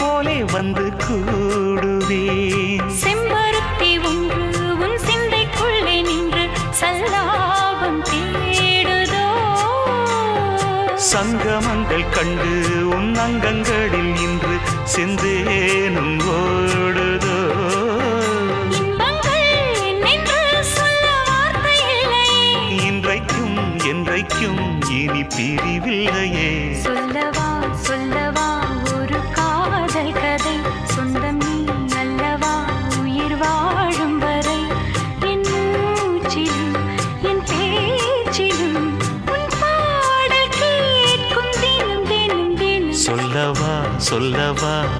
போலே வந்து கூடுவேன். செம்பருத்தி ஒன்று உன் சிந்தைக்குள்ளே நின்று சல்லாபம் தேடுதோ. சங்கமங்கள் கண்டு உன் அங்கங்களில் இன்று செந்தேனும் ஓடுதோ. இன்பங்கள் என்னென்று சொல்ல வார்த்தை இல்லையே. இன்றைக்கும் என்றைக்கும் இனி பிரிவில்லையே. சொல்லவா சொல்லவா ஒரு காதல் கதை. சொந்தம் நீ அல்லவா உயிர் வாழும் வரை. என் மூச்சிலும் என் பேச்சிலும் உன் பாடல் கேட்கும் தினம் தினம் தினம். சொல்லவா சொல்லவா